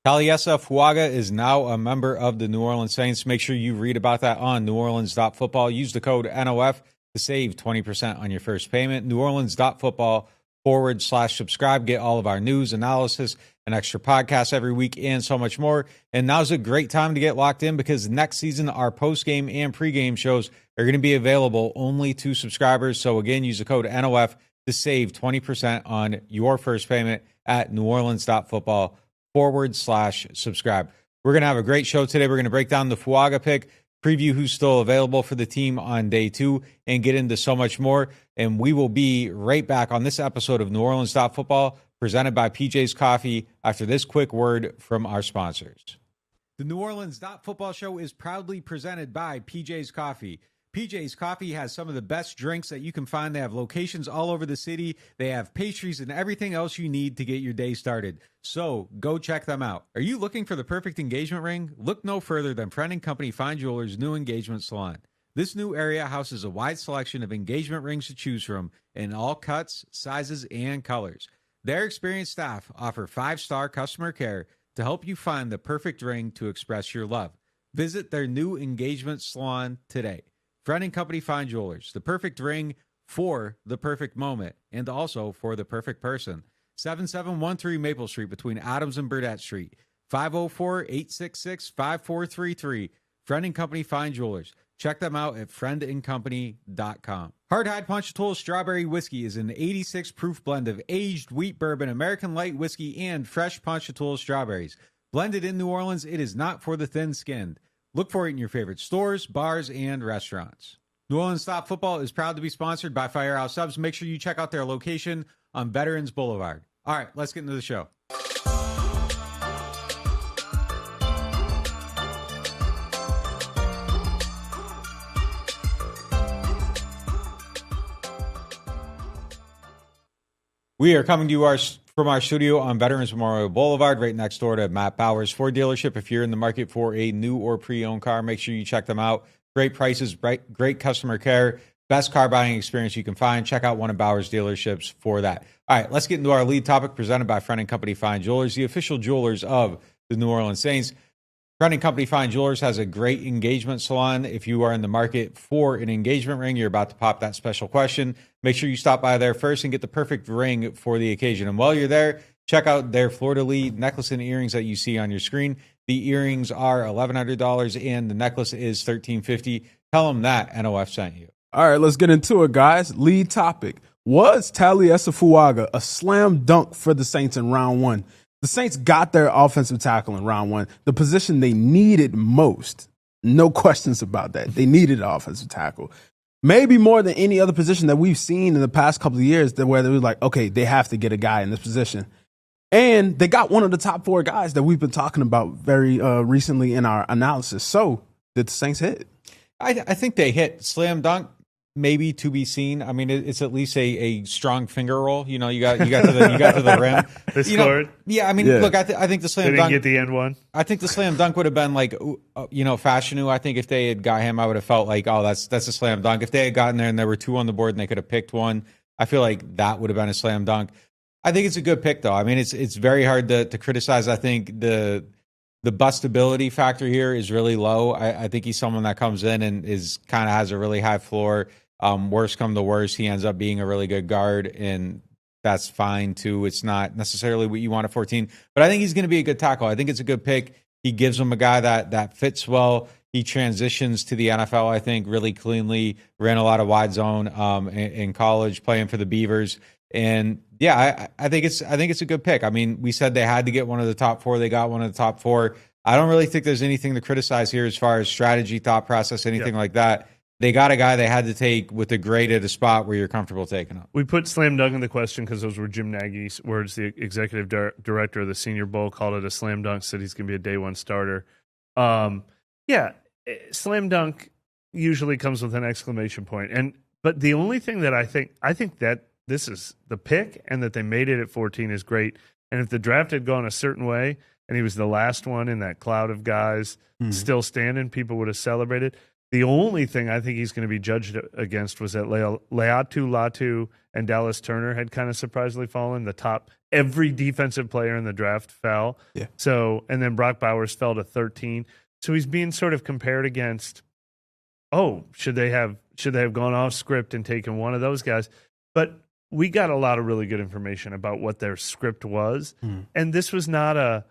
Taliese Fuaga is now a member of the New Orleans Saints. Make sure you read about that on NewOrleans.Football. Use the code NOF to save 20% on your first payment. NewOrleans.Football/subscribe. Get all of our news, analysis, and extra podcasts every week, and so much more. And now's a great time to get locked in because next season, our post-game and pre-game shows are going to be available only to subscribers. So again, use the code NOF to save 20% on your first payment at NewOrleans.Football/subscribe. We're going to have a great show today. We're going to break down the Fuaga pick, preview who's still available for the team on day 2, and get into so much more. And we will be right back on this episode of NewOrleans.Football, presented by PJ's Coffee, after this quick word from our sponsors. The NewOrleans.Football show is proudly presented by PJ's Coffee. PJ's Coffee has some of the best drinks that you can find. They have locations all over the city. They have pastries and everything else you need to get your day started. So go check them out. Are you looking for the perfect engagement ring? Look no further than Friend & Company Fine Jewelers' new engagement salon. This new area houses a wide selection of engagement rings to choose from in all cuts, sizes, and colors. Their experienced staff offer 5-star customer care to help you find the perfect ring to express your love. Visit their new engagement salon today. Friend & Company Fine Jewelers, the perfect ring for the perfect moment and also for the perfect person. 7713 Maple Street between Adams and Burdett Street. 504-866-5433. Friend & Company Fine Jewelers. Check them out at friendandcompany.com. Hard Hide Ponchatoula Strawberry Whiskey is an 86 proof blend of aged wheat bourbon, American light whiskey, and fresh Ponchatoula strawberries. Blended in New Orleans, it is not for the thin-skinned. Look for it in your favorite stores, bars, and restaurants. NewOrleans.Football is proud to be sponsored by Firehouse Subs. Make sure you check out their location on Veterans Boulevard. All right, let's get into the show. We are coming to you from our studio on Veterans Memorial Boulevard, right next door to Matt Bowers Ford dealership. If you're in the market for a new or pre-owned car, make sure you check them out. Great prices, great customer care, best car buying experience you can find. Check out one of Bowers dealerships for that. All right, let's get into our lead topic presented by Friend & Company Fine Jewelers, the official jewelers of the New Orleans Saints. Friend & Company Fine Jewelers has a great engagement salon. If you are in the market for an engagement ring, you're about to pop that special question, make sure you stop by there first and get the perfect ring for the occasion. And while you're there, check out their fleur-de-lis necklace and earrings that you see on your screen. The earrings are $1,100 and the necklace is $1,350. Tell them that NOF sent you. All right, let's get into it, guys. Lead topic. Was Taliese Fuaga a slam dunk for the Saints in round 1? The Saints got their offensive tackle in round 1, the position they needed most. No questions about that. They needed an offensive tackle. Maybe more than any other position that we've seen in the past couple of years where they were like, okay, they have to get a guy in this position. And they got one of the top 4 guys that we've been talking about very recently in our analysis. So did the Saints hit? I think they hit. Slam dunk, maybe to be seen. I mean, it's at least a strong finger roll. You know, you got to the rim. They scored. Yeah, I mean, look, I think the slam dunk. They didn't get the end one. I think the slam dunk would have been like, Fashanu. I think if they had got him, I would have felt like, oh, that's a slam dunk. If they had gotten there and there were 2 on the board and they could have picked one, I feel like that would have been a slam dunk. I think it's a good pick, though. I mean, it's very hard to criticize. I think the bustability factor here is really low. I think he's someone that comes in and kind of has a really high floor. Worst come to worst, he ends up being a really good guard, and that's fine too. It's not necessarily what you want at 14, but I think he's going to be a good tackle. I think it's a good pick. He gives him a guy that fits well. He transitions to the NFL, I think, really cleanly. Ran a lot of wide zone in college, playing for the Beavers, and yeah, I think it's a good pick. I mean, we said they had to get one of the top 4. They got one of the top 4. I don't really think there's anything to criticize here as far as strategy, thought process, anything like that. They got a guy they had to take with a grade at a spot where you're comfortable taking him. We put slam dunk in the question because those were Jim Nagy's words. The executive director of the Senior Bowl called it a slam dunk, said he's going to be a day 1 starter. Slam dunk usually comes with an exclamation point. But the only thing that I think that this is the pick and that they made it at 14 is great. And if the draft had gone a certain way and he was the last one in that cloud of guys still standing, people would have celebrated. The only thing I think he's going to be judged against was that Leatu Latu and Dallas Turner had kind of surprisingly fallen. The top, every defensive player in the draft fell. Yeah. So, and then Brock Bowers fell to 13. So he's being sort of compared against, should they have gone off script and taken one of those guys? But we got a lot of really good information about what their script was. And this was not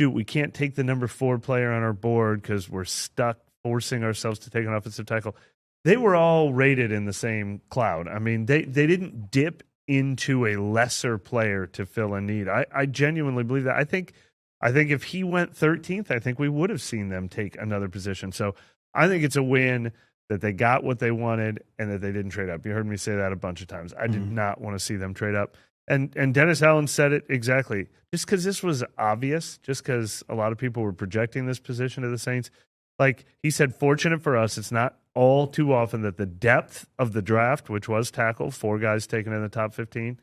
we can't take the number 4 player on our board because we're stuck forcing ourselves to take an offensive tackle. They were all rated in the same cloud. I mean, they didn't dip into a lesser player to fill a need. I genuinely believe that. I think if he went 13th, I think we would have seen them take another position. So I think it's a win that they got what they wanted and that they didn't trade up. You heard me say that a bunch of times. I did not want to see them trade up. And Dennis Allen said it exactly. Just because this was obvious, just because a lot of people were projecting this position to the Saints, like he said, fortunate for us, it's not all too often that the depth of the draft, which was tackle, 4 guys taken in the top 15,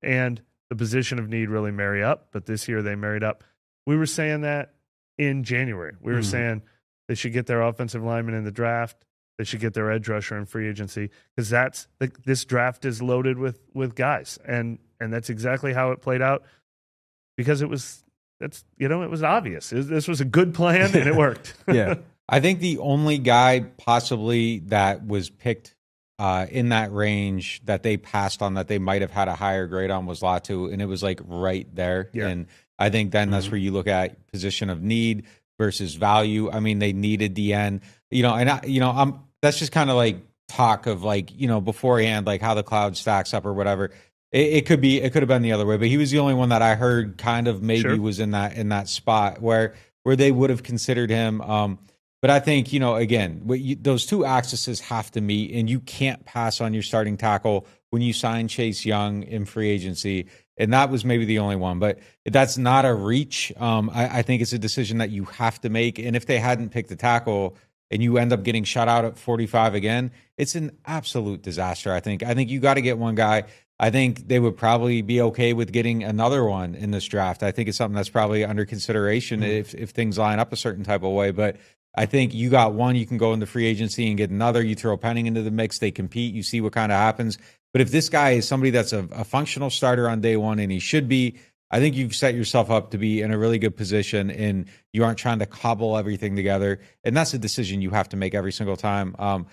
and the position of need really marry up. But this year they married up. We were saying that in January. We were saying they should get their offensive lineman in the draft. They should get their edge rusher in free agency because this draft is loaded with guys, and that's exactly how it played out because it was obvious. This was a good plan and it worked. Yeah. I think the only guy possibly that was picked in that range that they passed on that they might have had a higher grade on was Latu, and it was like right there. Yeah. And I think then that's where you look at position of need versus value. I mean, they needed the end, that's just kind of like talk of like, beforehand, like how the cloud stacks up or whatever. It could have been the other way, but he was the only one that I heard kind of maybe was in that spot where they would have considered him. But I think, again, those 2 axes have to meet, and you can't pass on your starting tackle when you sign Chase Young in free agency. And that was maybe the only one, but that's not a reach. I think it's a decision that you have to make. And if they hadn't picked the tackle and you end up getting shut out at 45 again, it's an absolute disaster. I think you got to get one guy. I think they would probably be okay with getting another one in this draft. I think it's something that's probably under consideration if things line up a certain type of way. But I think you got one, you can go into free agency and get another. You throw Penning into the mix, they compete, you see what kind of happens. But if this guy is somebody that's a functional starter on day one, and he should be, I think you've set yourself up to be in a really good position, and you aren't trying to cobble everything together. And that's a decision you have to make every single time. I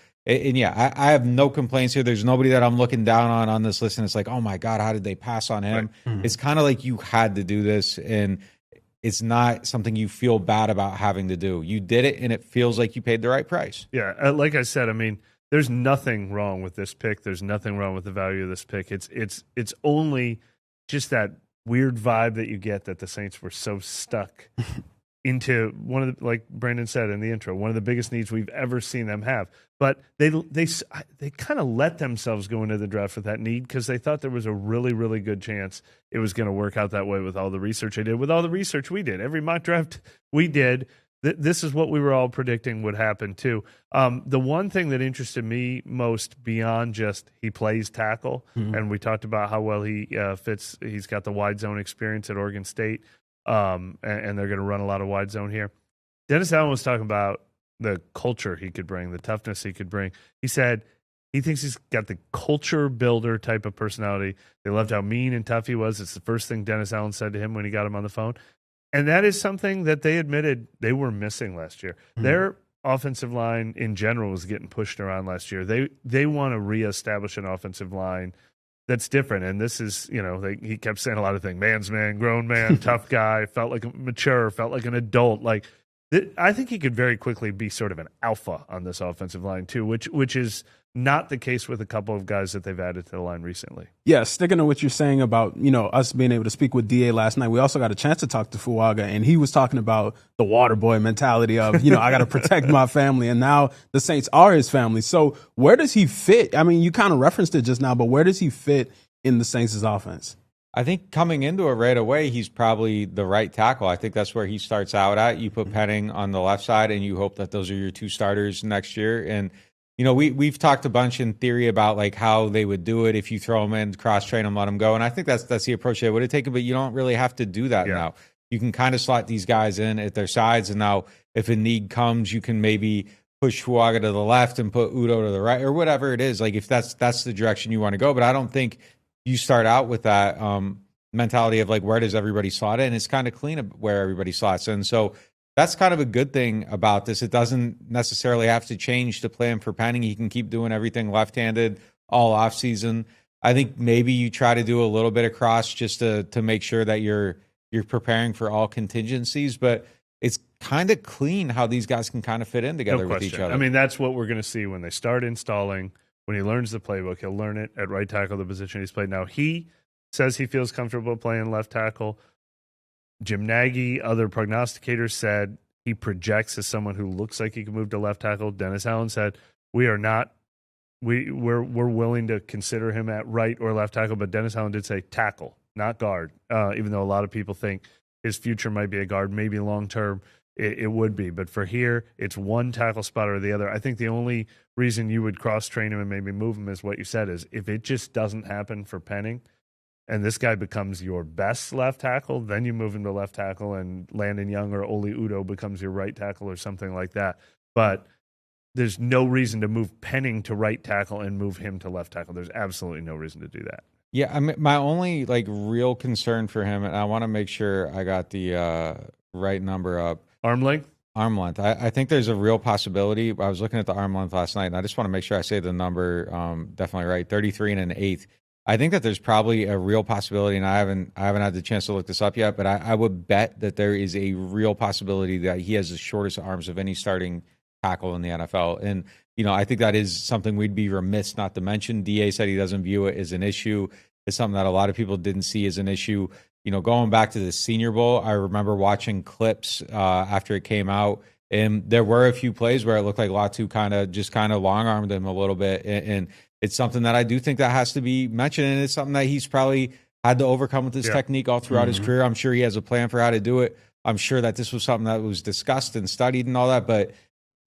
have no complaints here. There's nobody that I'm looking down on this list, and it's like, oh my God, how did they pass on him? Right. It's kind of like you had to do this, and it's not something you feel bad about having to do. You did it, and it feels like you paid the right price. Yeah, like I said, I mean, there's nothing wrong with this pick. There's nothing wrong with the value of this pick. It's only just that weird vibe that you get that the Saints were so stuck into one of the, like Brandon said in the intro, one of the biggest needs we've ever seen them have. But they kind of let themselves go into the draft with that need because they thought there was a really, really good chance it was going to work out that way with all the research they did, with all the research we did. Every mock draft we did, this is what we were all predicting would happen too. The one thing that interested me most beyond just he plays tackle, and we talked about how well he fits. He's got the wide zone experience at Oregon State, and they're going to run a lot of wide zone here. Dennis Allen was talking about the culture he could bring, the toughness he could bring. He said he thinks he's got the culture builder type of personality. They loved how mean and tough he was. It's the first thing Dennis Allen said to him when he got him on the phone. And that is something that they admitted they were missing last year. Their offensive line in general was getting pushed around last year. They want to reestablish an offensive line that's different. And this is, he kept saying a lot of things. Man's man, grown man, tough guy, felt like mature, felt like an adult. I think he could very quickly be sort of an alpha on this offensive line too, which is not the case with a couple of guys that they've added to the line recently. Yeah, sticking to what you're saying about, us being able to speak with DA last night, we also got a chance to talk to Fuaga, and he was talking about the water boy mentality of, I got to protect my family, and now the Saints are his family. So where does he fit? I mean, you kind of referenced it just now, but where does he fit in the Saints' offense? I think coming into it right away, he's probably the right tackle. I think that's where he starts out at. You put Penning on the left side, and you hope that those are your 2 starters next year. And we've talked a bunch in theory about like how they would do it if you throw them in, cross train them, let them go. And I think that's the approach they would have taken, but you don't really have to do that now. You can kind of slot these guys in at their sides, and now if a need comes, you can maybe push Fuaga to the left and put Udo to the right or whatever it is. Like if that's the direction you want to go. But I don't think you start out with that mentality of like, where does everybody slot in? It's kind of clean where everybody slots in. So that's kind of a good thing about this. It doesn't necessarily have to change the plan for Penning. He can keep doing everything left-handed all offseason. I think maybe you try to do a little bit of cross just to make sure that you're preparing for all contingencies, but it's kind of clean how these guys can kind of fit in together with each other. I mean, that's what we're going to see when they start installing. When he learns the playbook, he'll learn it at right tackle, the position he's played. Now, he says he feels comfortable playing left tackle. Jim Nagy, other prognosticators said he projects as someone who looks like he can move to left tackle. Dennis Allen said we're willing to consider him at right or left tackle, but Dennis Allen did say tackle, not guard. Even though a lot of people think his future might be a guard, maybe long term it would be. But for here, it's one tackle spot or the other. I think the only reason you would cross train him and maybe move him is what you said is if it just doesn't happen for Penning, and this guy becomes your best left tackle, then you move him to left tackle, and Landon Young or Oli Udo becomes your right tackle or something like that. But there's no reason to move Penning to right tackle and move him to left tackle. There's absolutely no reason to do that. Yeah, I mean, my only like real concern for him, and I want to make sure I got the right number up. Arm length? Arm length. I think there's a real possibility. I was looking at the arm length last night, and I just want to make sure I say the number definitely right. 33 and an eighth. I think that there's probably a real possibility, and I haven't had the chance to look this up yet, but I would bet that there is a real possibility that he has the shortest arms of any starting tackle in the NFL. And, I think that is something we'd be remiss not to mention. DA said he doesn't view it as an issue. It's something that a lot of people didn't see as an issue. Going back to the Senior Bowl, I remember watching clips after it came out, and there were a few plays where it looked like Latu kind of long-armed him a little bit, and it's something that I do think that has to be mentioned, and it's something that he's probably had to overcome with his technique all throughout his career. I'm sure he has a plan for how to do it. I'm sure that this was something that was discussed and studied and all that, but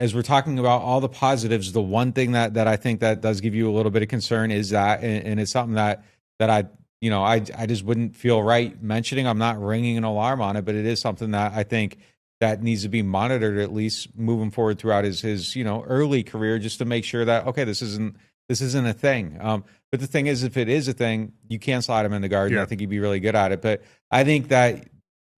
as we're talking about all the positives, the one thing that I think that does give you a little bit of concern is that, and it's something that I just wouldn't feel right mentioning. I'm not ringing an alarm on it, but it is something that I think that needs to be monitored at least moving forward throughout his early career, just to make sure that, okay, this isn't a thing. But the thing is, if it is a thing, you can slide him in the guard, and I think he'd be really good at it. But I think that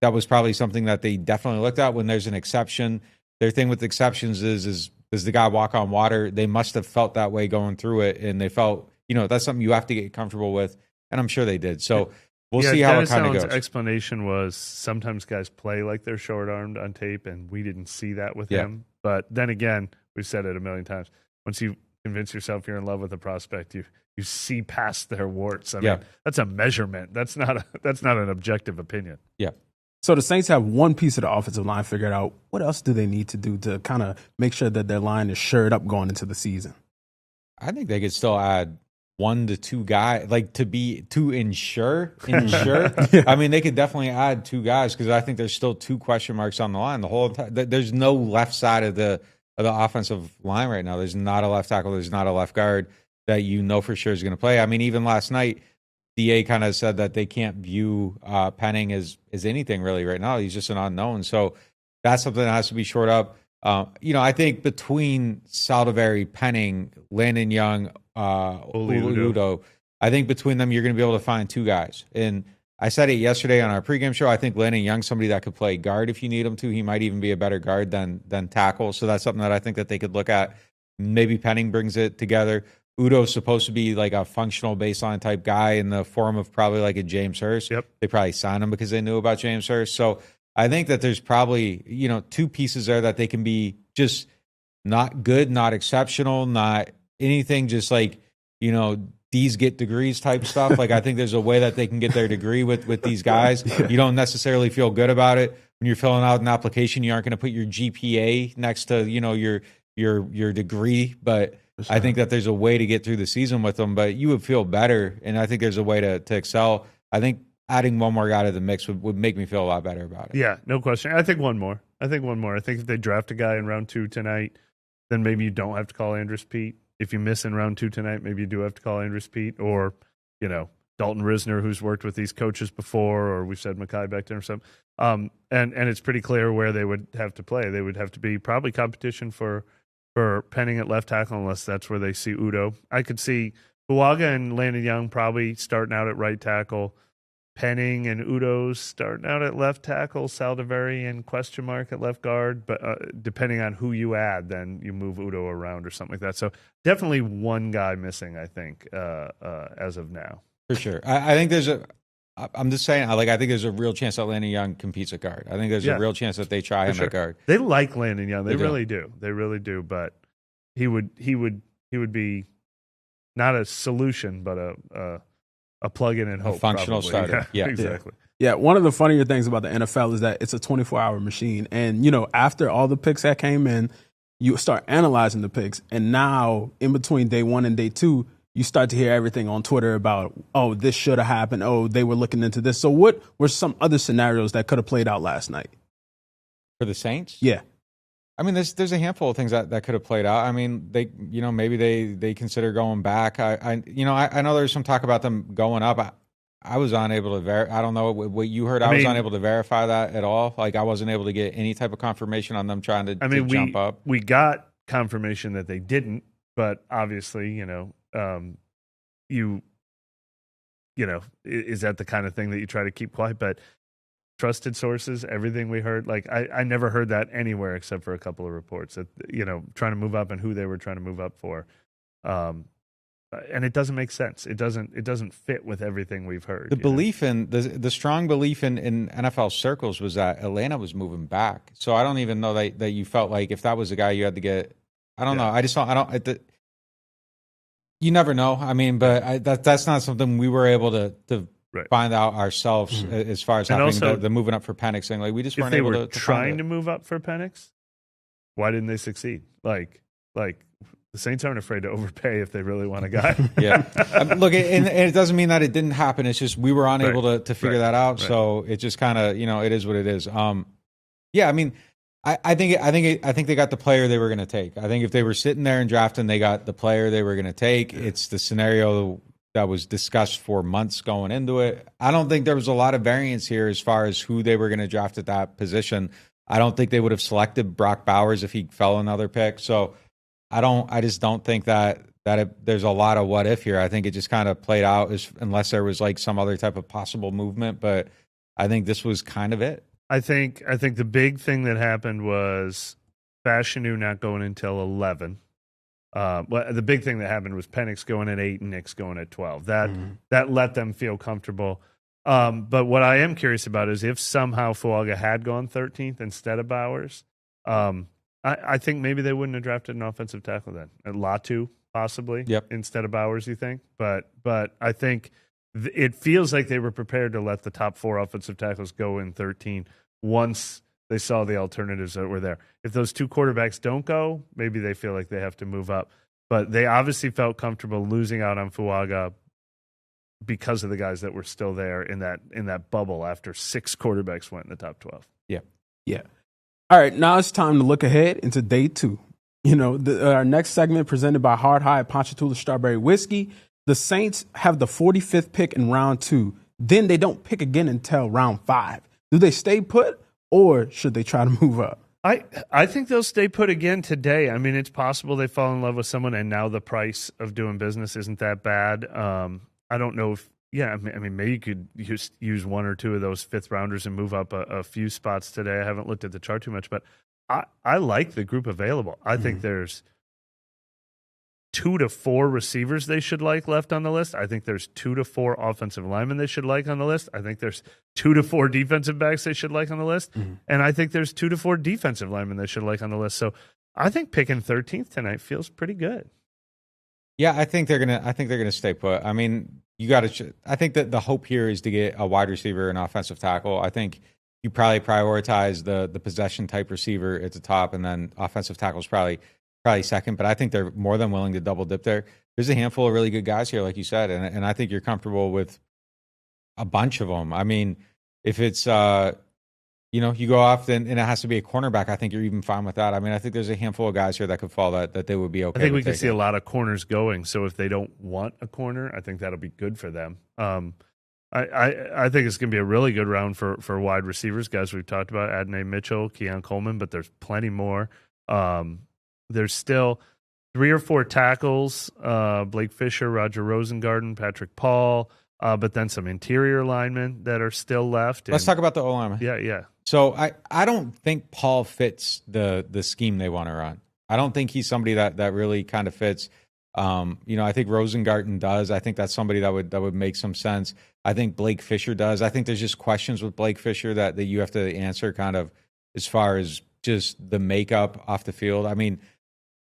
was probably something that they definitely looked at when there's an exception. Their thing with exceptions is does the guy walk on water? They must have felt that way going through it, and they felt, that's something you have to get comfortable with, and I'm sure they did. So we'll see how it kind of goes. Explanation was sometimes guys play like they're short-armed on tape, and we didn't see that with him. But then again, we've said it a million times. Once you convince yourself you're in love with a prospect, you see past their warts. I mean, that's a measurement. That's not an objective opinion. Yeah. So the Saints have one piece of the offensive line figured out. What else do they need to do to kind of make sure that their line is shored up going into the season? I think they could still add 1 to 2 guys, like to ensure. I mean, they could definitely add 2 guys because I think there's still 2 question marks on the line. The whole time, there's no left side of the offensive line right now. There's not a left tackle. There's not a left guard that for sure is going to play. I mean, even last night, DA kind of said that they can't view Penning as anything really right now. He's just an unknown. So that's something that has to be shored up. I think between Saldivari, Penning, Landon Young, Oli Udo, I think between them you're going to be able to find 2 guys. And I said it yesterday on our pregame show. I think Landon Young's somebody that could play guard if you need him to. He might even be a better guard than tackle. So that's something that I think that they could look at. Maybe Penning brings it together. Udo's supposed to be like a functional baseline type guy in the form of probably like a James Hurst. Yep. They probably signed him because they knew about James Hurst. So I think that there's probably, 2 pieces there that they can be just not good, not exceptional, not anything, just like, these get degrees type stuff. Like I think there's a way that they can get their degree with these guys. You don't necessarily feel good about it. When you're filling out an application, you aren't going to put your GPA next to, your degree, but I think that there's a way to get through the season with them, but you would feel better, and I think there's a way to excel. I think adding one more guy to the mix would make me feel a lot better about it. Yeah, no question. I think one more. I think if they draft a guy in round 2 tonight, then maybe you don't have to call Andrus Peat. If you miss in round 2 tonight, maybe you do have to call Andrus Peat or, Dalton Risner, who's worked with these coaches before, or we've said Mekhi Becton or something. And it's pretty clear where they would have to play. They would have to be probably competition for for Penning at left tackle unless that's where they see Udo. I could see Fuaga and Landon Young probably starting out at right tackle. Penning and Udo's starting out at left tackle, Saldiveri and question mark at left guard. But depending on who you add, then you move Udo around or something like that. So definitely one guy missing, I think, as of now. For sure. I think there's I'm just saying, I think there's a real chance that Landon Young competes at guard. I think there's a real chance that they try him at guard. They like Landon Young. They really do. They really do. But he would be not a solution, but a plug-in and hope. A functional probably. starter. Yeah, exactly. Yeah, one of the funnier things about the NFL is that it's a 24-hour machine. And, after all the picks that came in, you start analyzing the picks. And now, in between day one and day two, you start to hear everything on Twitter about, oh, this should have happened. Oh, they were looking into this. So what were some other scenarios that could have played out last night? For the Saints? Yeah. I mean, there's a handful of things that could have played out. I mean, maybe they consider going back. I know there's some talk about them going up. I was unable to I don't know what you heard. I was unable to verify that at all. Like, I wasn't able to get any type of confirmation on them trying to jump up. We got confirmation that they didn't, but obviously, is that the kind of thing that you try to keep quiet? But trusted sources, everything we heard, like I never heard that anywhere except for a couple of reports that, trying to move up and who they were trying to move up for. And it doesn't make sense. It doesn't fit with everything we've heard. The belief in the strong belief in NFL circles was that Atlanta was moving back. So I don't even know that you felt like if that was the guy you had to get. I don't know. I just don't. You never know. I mean, but that's not something we were able to find out ourselves as far as happening. Also, the moving up for Pennix thing. Like, we just weren't able to. If they were trying to move up for Pennix, why didn't they succeed? Like the Saints aren't afraid to overpay if they really want a guy. Yeah. Look, and it doesn't mean that it didn't happen. It's just we were unable to figure that out. Right. So it just kind of, it is what it is. Yeah, I mean, I think they got the player they were going to take. I think if they were sitting there and drafting, they got the player they were going to take. Yeah. It's the scenario that was discussed for months going into it. I don't think there was a lot of variance here as far as who they were going to draft at that position. I don't think they would have selected Brock Bowers if he fell another pick. So I just don't think that there's a lot of what if here. I think it just kind of played out unless there was like some other type of possible movement. But I think this was kind of it. I think the big thing that happened was Fashanu not going until 11. Well, the big thing that happened was Pennix going at 8 and Nix going at 12. That let them feel comfortable. But what I am curious about is if somehow Fuaga had gone 13th instead of Bowers, I think maybe they wouldn't have drafted an offensive tackle then. Latu, possibly, instead of Bowers, you think? But I think it feels like they were prepared to let the top 4 offensive tackles go in 13 once they saw the alternatives that were there. If those 2 quarterbacks don't go, maybe they feel like they have to move up. But they obviously felt comfortable losing out on Fuaga because of the guys that were still there in that bubble after 6 quarterbacks went in the top 12. Yeah. All right, now it's time to look ahead into day 2. Our next segment presented by Hard High Ponchatoula Strawberry Whiskey. The Saints have the 45th pick in round 2. Then they don't pick again until round 5. Do they stay put or should they try to move up? I think they'll stay put again today. I mean, it's possible they fall in love with someone and now the price of doing business isn't that bad. I don't know if, I mean, maybe you could use 1 or 2 of those 5th rounders and move up a few spots today. I haven't looked at the chart too much, but I like the group available. I think there's 2 to 4 receivers they should like left on the list. I think there's 2 to 4 offensive linemen they should like on the list. I think there's 2 to 4 defensive backs they should like on the list. And I think there's 2 to 4 defensive linemen they should like on the list. So I think picking 13th tonight feels pretty good. Yeah, I think they're gonna stay put. I mean, I think that the hope here is to get a wide receiver and offensive tackle. I think you probably prioritize the possession type receiver at the top, and then offensive tackle is probably second. But I think they're more than willing to double dip there. There's a handful of really good guys here, like you said, and I think you're comfortable with a bunch of them. I mean, if it's you go off and it has to be a cornerback, I think you're even fine with that. I mean, I think there's a handful of guys here that could fall that they would be okay. I think we can see a lot of corners going. So if they don't want a corner, I think that'll be good for them. I think it's going to be a really good round for wide receivers, guys we've talked about, Adonai Mitchell, Keon Coleman, but there's plenty more. There's still 3 or 4 tackles, Blake Fisher, Roger Rosengarten, Patrick Paul, but then some interior linemen that are still left. Let's talk about the O-line. Yeah. So I don't think Paul fits the scheme they want to run. I don't think he's somebody that really kind of fits. I think Rosengarten does. I think that's somebody that would make some sense. I think Blake Fisher does. I think there's just questions with Blake Fisher that you have to answer kind of as far as just the makeup off the field. I mean,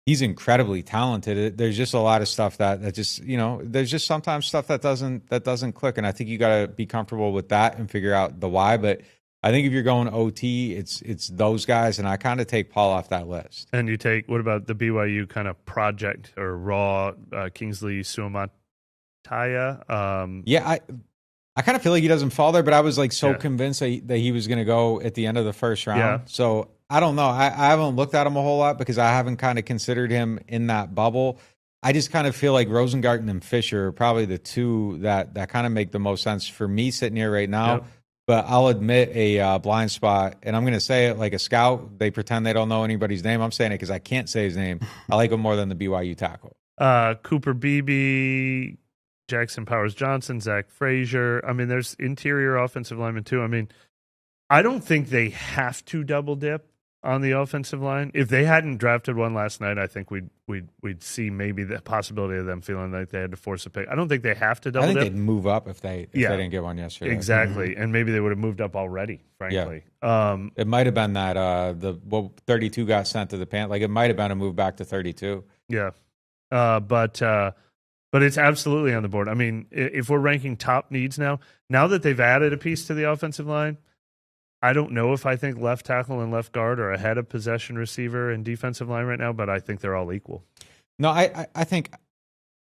he's incredibly talented. There's just a lot of stuff that just, there's just sometimes stuff that doesn't click. And I think you got to be comfortable with that and figure out the why. But I think if you're going OT, it's those guys, and I kind of take Paul off that list. And you take, what about the BYU kind of project or raw Kingsley Suamataya? I kind of feel like he doesn't fall there, but I was like convinced that he was going to go at the end of the first round. Yeah. So I don't know. I haven't looked at him a whole lot because I haven't kind of considered him in that bubble. I just kind of feel like Rosengarten and Fisher are probably the two that kind of make the most sense for me sitting here right now. Yep. But I'll admit a blind spot, and I'm going to say it like a scout. They pretend they don't know anybody's name. I'm saying it because I can't say his name. I like him more than the BYU tackle. Cooper Beebe, Jackson Powers Johnson, Zach Frazier. I mean, there's interior offensive linemen too. I mean, I don't think they have to double dip on the offensive line. If they hadn't drafted one last night, I think we'd see maybe the possibility of them feeling like they had to force a pick. I don't think they have to double dip. I think they'd move up if they didn't get one yesterday. Exactly, and maybe they would have moved up already, frankly. Yeah. It might have been that 32 got sent to the Pan. Like, it might have been a move back to 32. Yeah. But it's absolutely on the board. I mean, if we're ranking top needs now that they've added a piece to the offensive line, I don't know if I think left tackle and left guard are ahead of possession receiver and defensive line right now, but I think they're all equal. No, I think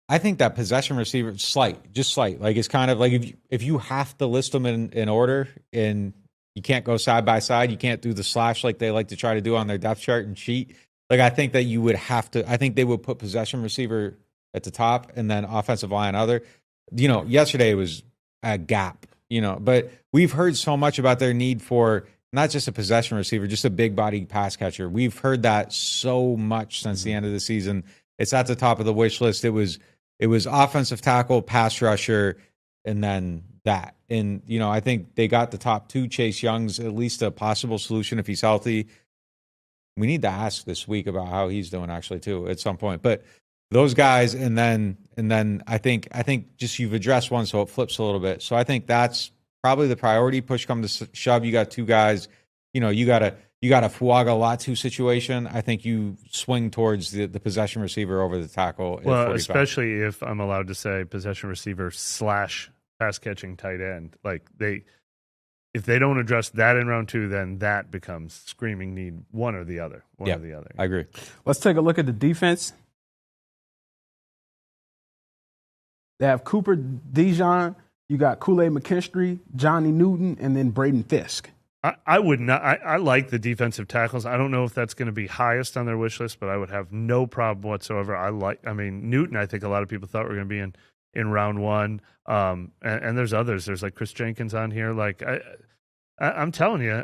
that possession receiver just slight. Like, it's kind of like if you have to list them in order and you can't go side by side, you can't do the slash like they like to try to do on their depth chart and sheet. Like, I think that you would have to. I think they would put possession receiver at the top and then offensive line other. Yesterday was a gap. But we've heard so much about their need for not just a possession receiver, just a big body pass catcher. We've heard that so much since the end of the season. It's at the top of the wish list. It was offensive tackle, pass rusher, and then that. And, I think they got the top two. Chase Young's at least a possible solution if he's healthy. We need to ask this week about how he's doing actually too at some point. But those guys, and then I think just you've addressed one, so it flips a little bit. So I think that's probably the priority. Push come to shove, you got two guys. You got a Fuaga Latu situation. I think you swing towards the possession receiver over the tackle. Well, especially if I'm allowed to say possession receiver / pass catching tight end. Like, if they don't address that in round 2, then that becomes screaming need one or the other. One or the other. I agree. Let's take a look at the defense. They have Cooper Dijon, you got Kool-Aid McKinstry, Johnny Newton, and then Braden Fisk. I would not. I like the defensive tackles. I don't know if that's going to be highest on their wish list, but I would have no problem whatsoever. Newton, I think a lot of people thought were going to be in round 1. And there's others. There's like Chris Jenkins on here. Like, I'm telling you,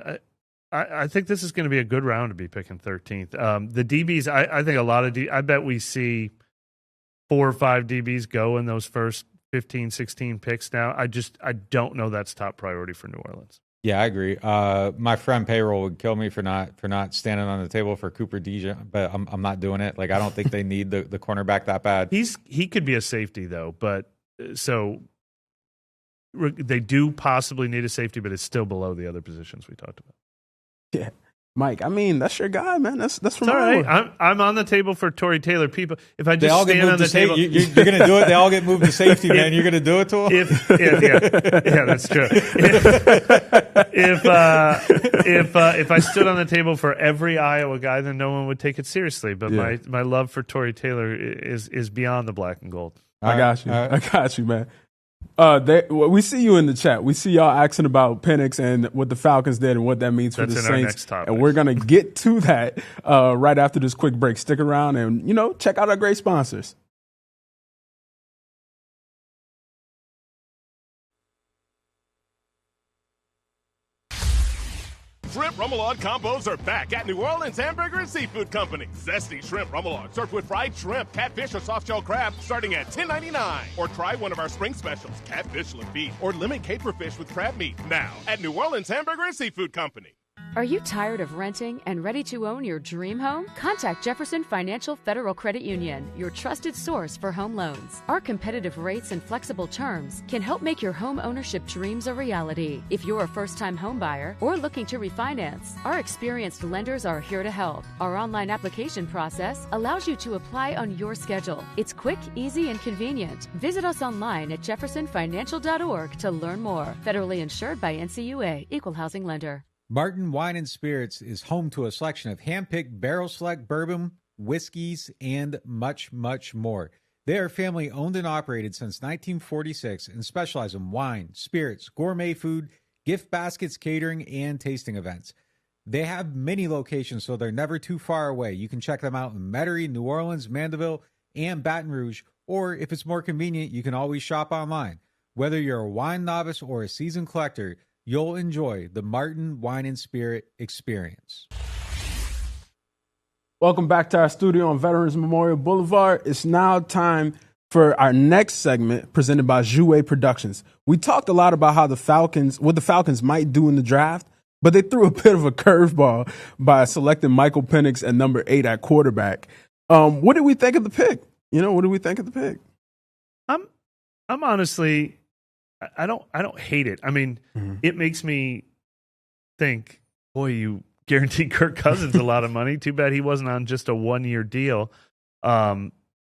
I think this is going to be a good round to be picking 13th. The DBs, I think a lot of I bet we see 4 or 5 DBs go in those first 15, 16 picks now. I don't know that's top priority for New Orleans. Yeah, I agree. My friend Payroll would kill me for not standing on the table for Cooper Dijon, but I'm not doing it. Like, I don't think they need the cornerback that bad. He could be a safety though, but so they do possibly need a safety, but it's still below the other positions we talked about. Yeah. Mike, I mean, that's your guy, man. That's from all right. I'm on the table for Tory Taylor. People, if I just stand on the table, you're going to do it. They all get moved to safety, man. You're going to do it to them. Yeah, that's true. If I stood on the table for every Iowa guy, then no one would take it seriously. But my love for Tory Taylor is beyond the black and gold. I got you, man. We see you in the chat. We see y'all asking about Pennix and what the Falcons did and what that means for the Saints. And we're going to get to that right after this quick break. Stick around and, check out our great sponsors. Shrimp Remoulade combos are back at New Orleans Hamburger and Seafood Company. Zesty shrimp remoulade served with fried shrimp, catfish, or soft-shell crab starting at $10.99. Or try one of our spring specials, catfish le beef or lemon caper fish with crab meat. Now at New Orleans Hamburger and Seafood Company. Are you tired of renting and ready to own your dream home? Contact Jefferson Financial Federal Credit Union, your trusted source for home loans. Our competitive rates and flexible terms can help make your home ownership dreams a reality. If you're a first-time home buyer or looking to refinance, our experienced lenders are here to help. Our online application process allows you to apply on your schedule. It's quick, easy, and convenient. Visit us online at jeffersonfinancial.org to learn more. Federally insured by NCUA, Equal Housing Lender. Martin Wine and Spirits is home to a selection of hand-picked barrel select bourbon, whiskeys, and much, much more. They are family owned and operated since 1946 and specialize in wine, spirits, gourmet food, gift baskets, catering, and tasting events. They have many locations, so they're never too far away. You can check them out in Metairie, New Orleans, Mandeville, and Baton Rouge, or if it's more convenient, you can always shop online. Whether you're a wine novice or a seasoned collector, you'll enjoy the Martin Wine and Spirit experience. Welcome back to our studio on Veterans Memorial Boulevard. It's now time for our next segment presented by Jouet Productions. We talked a lot about how what the Falcons might do in the draft, but they threw a bit of a curveball by selecting Michael Pennix at number 8 at quarterback. What did we think of the pick? What did we think of the pick? I'm honestly, I don't hate it. I mean, It makes me think, boy, you guaranteed Kirk Cousins a lot of money. Too bad he wasn't on just a 1-year deal.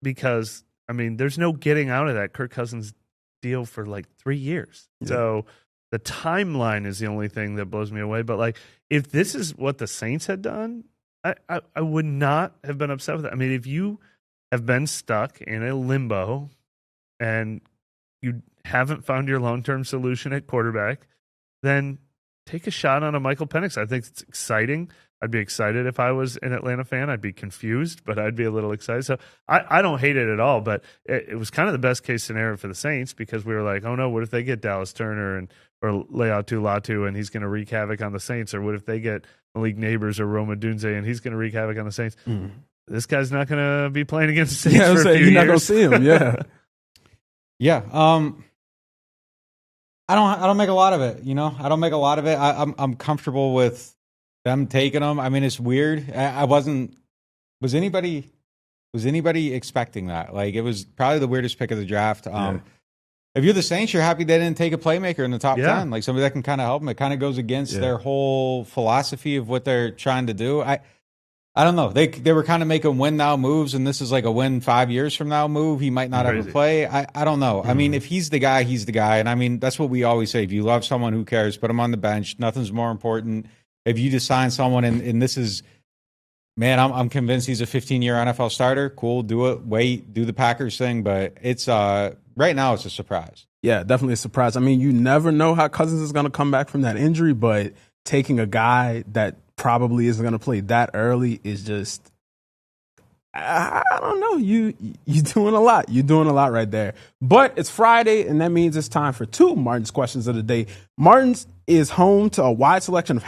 Because, I mean, there's no getting out of that Kirk Cousins deal for like 3 years. Yeah. So the timeline is the only thing that blows me away. But like, if this is what the Saints had done, I would not have been upset with it. I mean, if you have been stuck in a limbo and you haven't found your long-term solution at quarterback, then take a shot on a Michael Pennix. I think it's exciting. I'd be excited if I was an Atlanta fan. I'd be confused, but I'd be a little excited. So I don't hate it at all, but it was kind of the best-case scenario for the Saints because we were like, oh, no, what if they get Dallas Turner or Leatu Latu and he's going to wreak havoc on the Saints? Or what if they get Malik Neighbors or Roma Dunze and he's going to wreak havoc on the Saints? This guy's not going to be playing against the Saints for a few years. You're not going to see him, yeah. Yeah. I don't make a lot of it, I don't make a lot of it. I'm comfortable with them taking them. I mean, it's weird. Was anybody expecting that? Like, it was probably the weirdest pick of the draft. If you're the Saints, you're happy they didn't take a playmaker in the top 10, like somebody that can kind of help them. It kind of goes against their whole philosophy of what they're trying to do. I don't know. They were kind of making win now moves, and this is like a win 5 years from now move. He might not ever play. I don't know. I mean, if he's the guy, he's the guy. And I mean, that's what we always say. If you love someone, who cares? Put him on the bench. Nothing's more important. If you just sign someone and this is, man, I'm convinced he's a 15-year NFL starter. Cool. Do it. Wait. Do the Packers thing. But it's right now it's a surprise. Yeah, definitely a surprise. I mean, you never know how Cousins is going to come back from that injury, but taking a guy that probably isn't going to play that early is just, I don't know. You're doing a lot. You're doing a lot right there. But it's Friday, and that means it's time for 2 Martin's questions of the day. Martin's is home to a wide selection of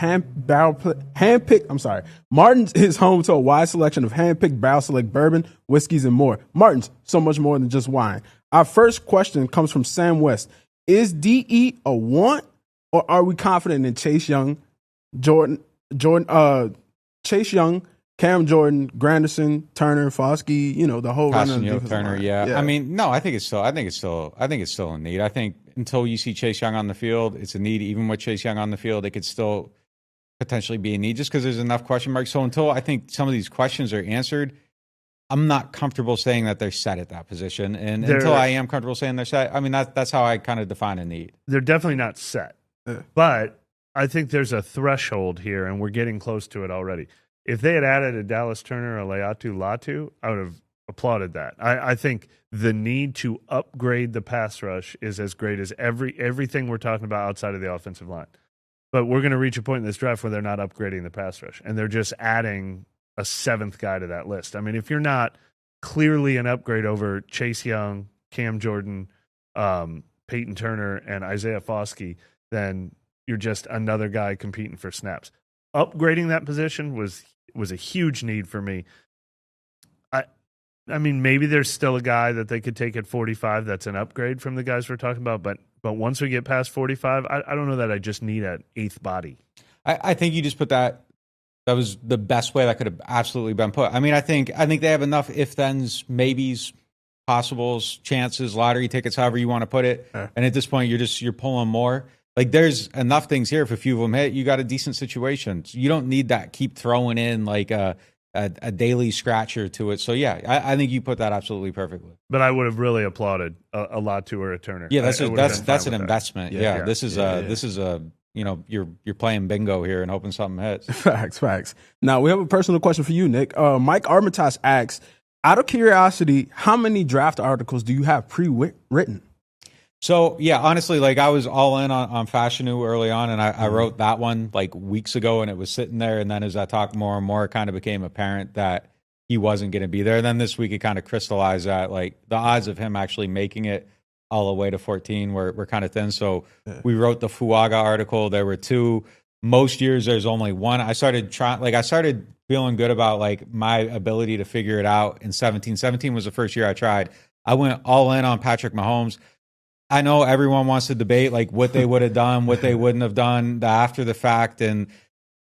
Martin's is home to a wide selection of hand-picked barrel select bourbon, whiskeys, and more. Martin's, so much more than just wine. Our first question comes from Sam West. Is DE a want, or are we confident in Chase Young, Chase Young, Cam Jordan, Granderson, Turner, Foskey, the whole run of the Turner, line. yeah. I mean, no, I think it's still a need. I think until you see Chase Young on the field, it's a need. Even with Chase Young on the field, it could still potentially be a need just because there's enough question marks. So until I think some of these questions are answered, I'm not comfortable saying that they're set at that position. And until I am comfortable saying they're set, I mean, that's how I kind of define a need. They're definitely not set. But I think there's a threshold here, and we're getting close to it already. If they had added a Dallas Turner or Leatu Latu, I would have applauded that. I think the need to upgrade the pass rush is as great as everything we're talking about outside of the offensive line. But we're going to reach a point in this draft where they're not upgrading the pass rush, and they're just adding a 7th guy to that list. I mean, if you're not clearly an upgrade over Chase Young, Cam Jordan, Peyton Turner, and Isaiah Foskey, then you're just another guy competing for snaps. upgrading that position was a huge need for me. I mean, maybe there's still a guy that they could take at 45 that's an upgrade from the guys we're talking about, but once we get past 45, I don't know that I just need an eighth body. I think you just put that was the best way that could have absolutely been put. I mean, I think they have enough if-thens, maybes, possibles, chances, lottery tickets, however you want to put it. And at this point, you're pulling more. Like, there's enough things here. If a few of them hit, you got a decent situation. So you don't need that keep throwing in like a daily scratcher to it. So, yeah, I think you put that absolutely perfectly. But I would have really applauded a lot to a returner. Yeah, that's an investment. Yeah, this is a you're playing bingo here and hoping something hits. Facts. Now, we have a personal question for you, Nick. Mike Armitage asks, out of curiosity, how many draft articles do you have pre-written? So, yeah, honestly, like I was all in on Fashion New early on, and I wrote that one like weeks ago, and it was sitting there. And then as I talked more and more, it kind of became apparent that he wasn't going to be there. And then this week it kind of crystallized that like the odds of him actually making it all the way to 14 were kind of thin. So we wrote the Fuaga article. There were 2. Most years there's only 1. I started feeling good about like my ability to figure it out in 17. 17 was the first year I tried. I went all in on Patrick Mahomes. I know everyone wants to debate like what they would have done, what they wouldn't have done after the fact. And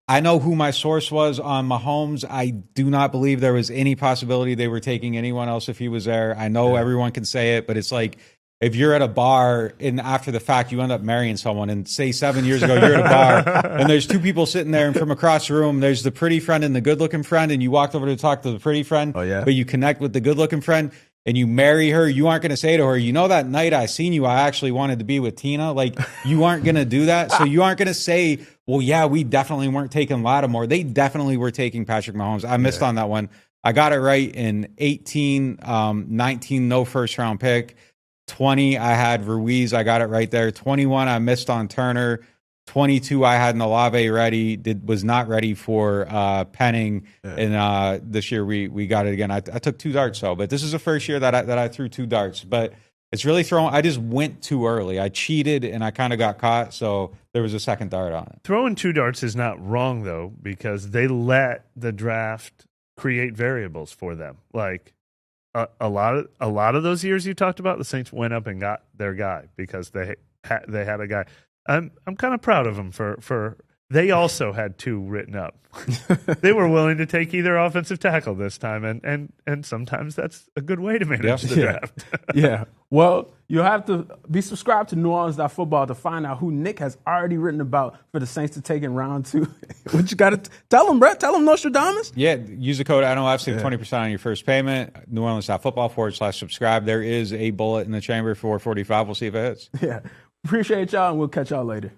I know who my source was on Mahomes. I do not believe there was any possibility they were taking anyone else if he was there. I know everyone can say it, but it's like if you're at a bar and after the fact you end up marrying someone and say 7 years ago you're at a bar and there's 2 people sitting there and from across the room there's the pretty friend and the good-looking friend and you walked over to talk to the pretty friend, but you connect with the good-looking friend and you marry her, you aren't going to say to her, you know, that night I seen you, I actually wanted to be with Tina. Like, you aren't going to do that. So you aren't going to say, well, yeah, we definitely weren't taking Lattimore. They definitely were taking Patrick Mahomes. I missed on that one. I got it right in 18, 19, no first-round pick. 20, I had Ruiz. I got it right there. 21, I missed on Turner. 22, I had Olave ready. Was not ready for Penning. And this year we got it again. I took 2 darts though, but this is the first year that I threw 2 darts. But it's really thrown. I just went too early. I cheated and I kind of got caught. So there was a second dart on it. Throwing 2 darts is not wrong though, because they let the draft create variables for them. Like a lot of those years you talked about, the Saints went up and got their guy because they had a guy. I'm kind of proud of them for they also had 2 written up. They were willing to take either offensive tackle this time, and sometimes that's a good way to manage the draft. Yeah. Well, you'll have to be subscribed to NewOrleans.Football to find out who Nick has already written about for the Saints to take in round 2. What you got to tell them, Brett? Tell them Nostradamus. Yeah, use the code NOF, save 20% on your first payment. NewOrleans.Football /subscribe. There is a bullet in the chamber for 45. We'll see if it hits. Yeah. Appreciate y'all, and we'll catch y'all later.